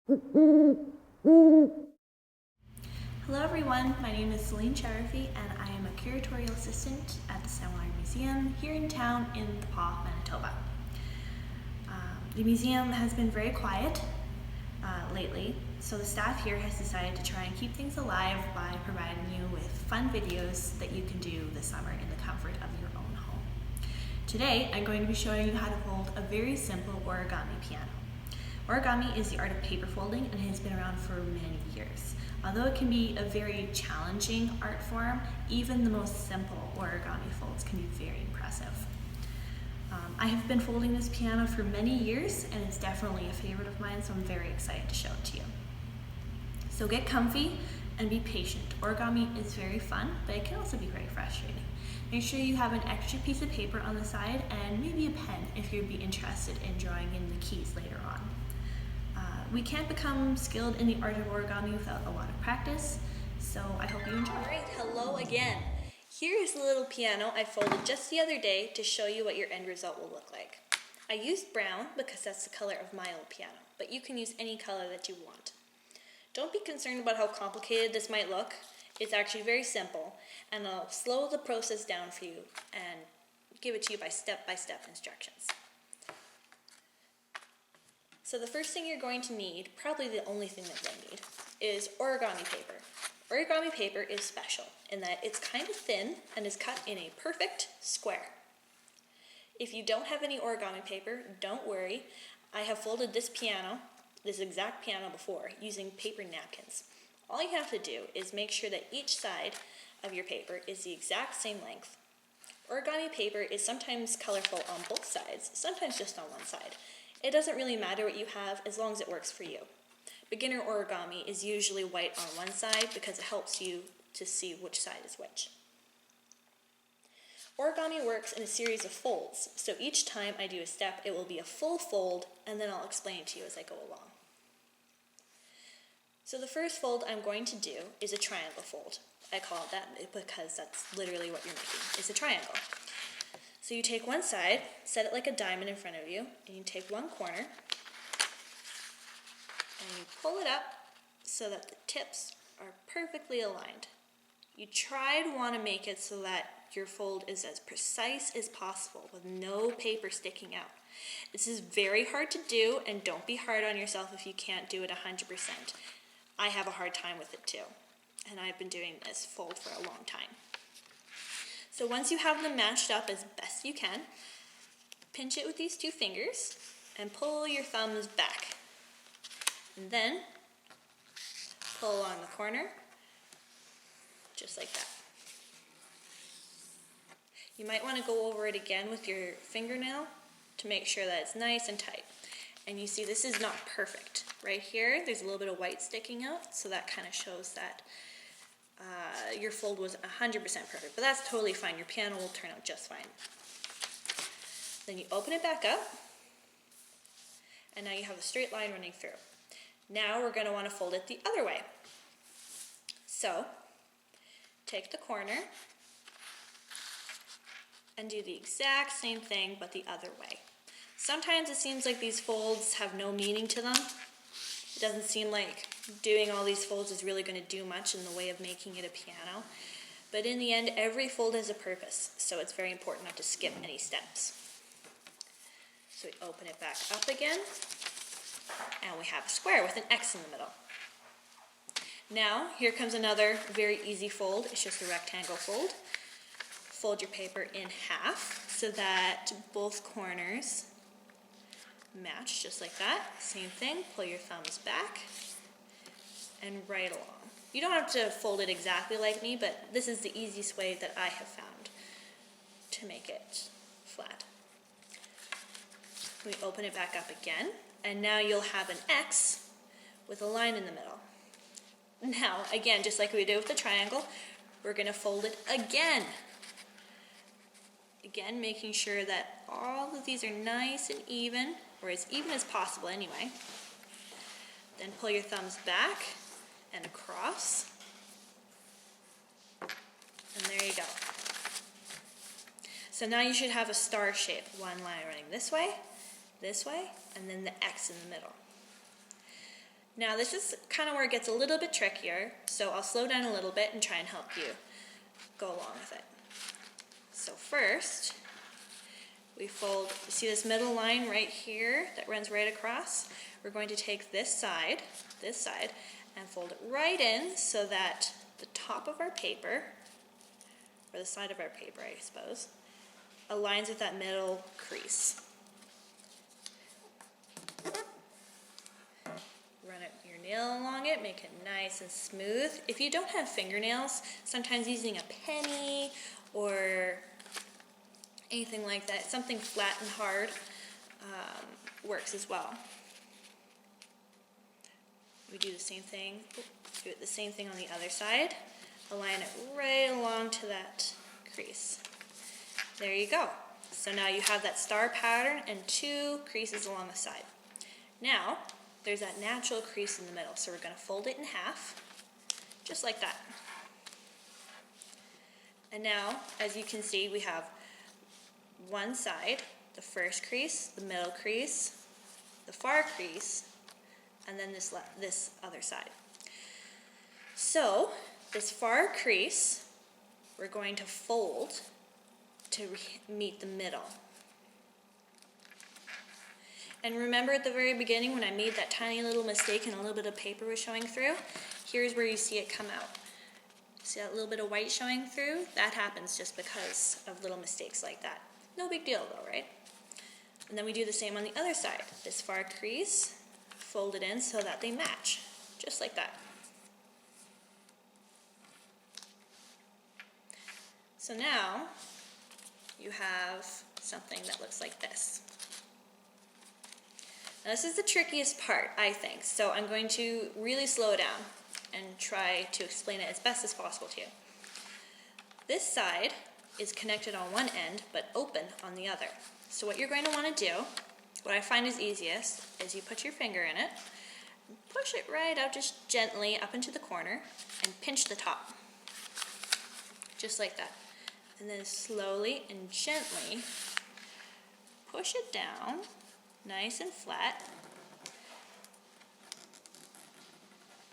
Hello everyone, my name is Celine Charafi and I am a curatorial assistant at the SWM Origami Museum here in town in the Paw, Manitoba. The museum has been very quiet lately, so the staff here has decided to try and keep things alive by providing you with fun videos that you can do this summer in the comfort of your own home. Today I'm going to be showing you how to fold a very simple origami piano. Origami is the art of paper folding and has been around for many years. Although it can be a very challenging art form, even the most simple origami folds can be very impressive. I have been folding this piano for many years and it's definitely a favorite of mine, so I'm very excited to show it to you. So get comfy and be patient. Origami is very fun, but it can also be very frustrating. Make sure you have an extra piece of paper on the side and maybe a pen if you'd be interested in drawing in the keys later on. We can't become skilled in the art of origami without a lot of practice, so I hope you enjoy. Alright, hello again. Here is the little piano I folded just the other day to show you what your end result will look like. I used brown because that's the color of my old piano, but you can use any color that you want. Don't be concerned about how complicated this might look. It's actually very simple, and I'll slow the process down for you and give it to you by step-by-step instructions. So the first thing you're going to need, probably the only thing that you'll need, is origami paper. Origami paper is special in that it's kind of thin and is cut in a perfect square. If you don't have any origami paper, don't worry. I have folded this exact piano before, using paper napkins. All you have to do is make sure that each side of your paper is the exact same length. Origami paper is sometimes colorful on both sides, sometimes just on one side. It doesn't really matter what you have as long as it works for you. Beginner origami is usually white on one side because it helps you to see which side is which. Origami works in a series of folds, so each time I do a step it will be a full fold and then I'll explain it to you as I go along. So the first fold I'm going to do is a triangle fold. I call it that because that's literally what you're making. It's a triangle. So you take one side, set it like a diamond in front of you, and you take one corner, and you pull it up so that the tips are perfectly aligned. You try to want to make it so that your fold is as precise as possible with no paper sticking out. This is very hard to do, and don't be hard on yourself if you can't do it 100%. I have a hard time with it too, and I've been doing this fold for a long time. So once you have them matched up as best you can, pinch it with these two fingers and pull your thumbs back. And then pull along the corner, just like that. You might want to go over it again with your fingernail to make sure that it's nice and tight. And you see this is not perfect. Right here, there's a little bit of white sticking out, so that kind of shows that your fold was 100% perfect, but that's totally fine. Your piano will turn out just fine. Then you open it back up, and now you have a straight line running through. Now we're going to want to fold it the other way. So, take the corner and do the exact same thing, but the other way. Sometimes it seems like these folds have no meaning to them. It doesn't seem like doing all these folds is really going to do much in the way of making it a piano. But in the end, every fold has a purpose, so it's very important not to skip any steps. So we open it back up again, and we have a square with an X in the middle. Now, here comes another very easy fold. It's just a rectangle fold. Fold your paper in half so that both corners match just like that. Same thing, pull your thumbs back and right along. You don't have to fold it exactly like me, but this is the easiest way that I have found to make it flat. We open it back up again, and now you'll have an X with a line in the middle. Now, again, just like we did with the triangle, we're going to fold it again. Again, making sure that all of these are nice and even, or as even as possible anyway. Then pull your thumbs back and across. And there you go. So now you should have a star shape. One line running this way, and then the X in the middle. Now this is kind of where it gets a little bit trickier, so I'll slow down a little bit and try and help you go along with it. So first, we fold, you see this middle line right here that runs right across? We're going to take this side, and fold it right in so that the top of our paper, or the side of our paper I suppose, aligns with that middle crease. Run your nail along it, make it nice and smooth. If you don't have fingernails, sometimes using a penny or anything like that, something flat and hard, works as well. We do the same thing, do it the same thing on the other side. Align it right along to that crease. There you go. So now you have that star pattern and 2 creases along the side. Now, there's that natural crease in the middle, so we're going to fold it in half, just like that. And now, as you can see, we have one side, the first crease, the middle crease, the far crease, and then this other side. So, this far crease, we're going to fold to meet the middle. And remember at the very beginning when I made that tiny little mistake and a little bit of paper was showing through? Here's where you see it come out. See that little bit of white showing through? That happens just because of little mistakes like that. No big deal though, right? And then we do the same on the other side. This far crease, fold it in so that they match, just like that. So now you have something that looks like this. Now this is the trickiest part, I think, so I'm going to really slow down and try to explain it as best as possible to you. This side is connected on one end, but open on the other. So what you're going to want to do, what I find is easiest, is you put your finger in it, and push it right out just gently up into the corner, and pinch the top. Just like that. And then slowly and gently push it down, nice and flat,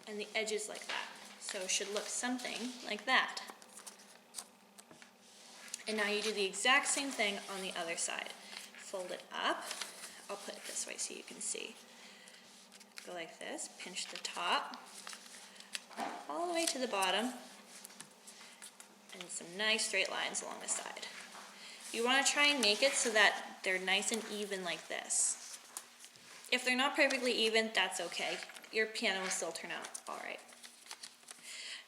and the edges like that. So it should look something like that. And now you do the exact same thing on the other side. Fold it up. I'll put it this way so you can see. Go like this, pinch the top, all the way to the bottom, and some nice straight lines along the side. You want to try and make it so that they're nice and even like this. If they're not perfectly even, that's okay. Your piano will still turn out all right.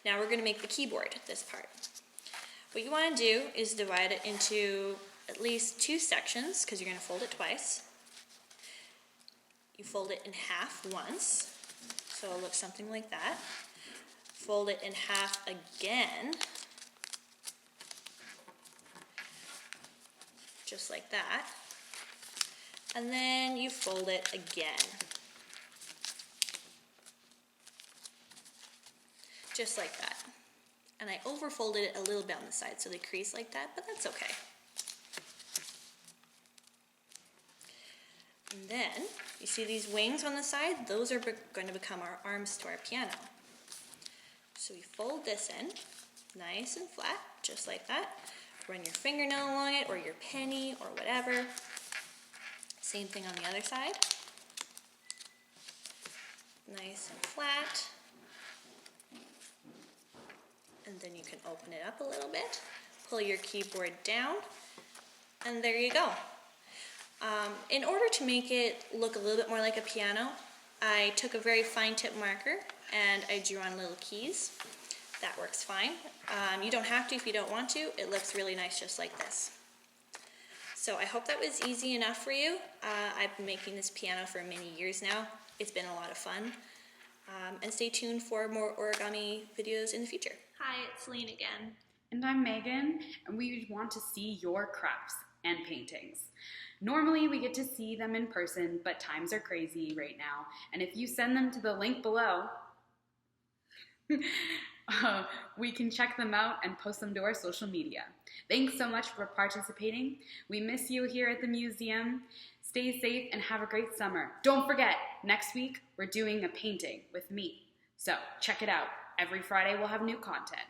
Now we're going to make the keyboard, this part. What you want to do is divide it into at least 2 sections, because you're going to fold it twice. You fold it in half once, so it'll look something like that. Fold it in half again, just like that. And then you fold it again, just like that. And I overfolded it a little bit on the side so they crease like that, but that's okay. And then, you see these wings on the side? Those are going to become our arms to our piano. So we fold this in, nice and flat, just like that. Run your fingernail along it, or your penny, or whatever. Same thing on the other side. Nice and flat. And then you can open it up a little bit, pull your keyboard down, and there you go. In order to make it look a little bit more like a piano, I took a very fine tip marker and I drew on little keys. That works fine. You don't have to if you don't want to. It looks really nice just like this. So I hope that was easy enough for you. I've been making this piano for many years now. It's been a lot of fun. And stay tuned for more origami videos in the future. Hi, it's Celine again. And I'm Megan, and we want to see your crafts and paintings. Normally we get to see them in person, but times are crazy right now. And if you send them to the link below, we can check them out and post them to our social media. Thanks so much for participating. We miss you here at the museum. Stay safe and have a great summer. Don't forget, next week we're doing a painting with me. So check it out. Every Friday we'll have new content.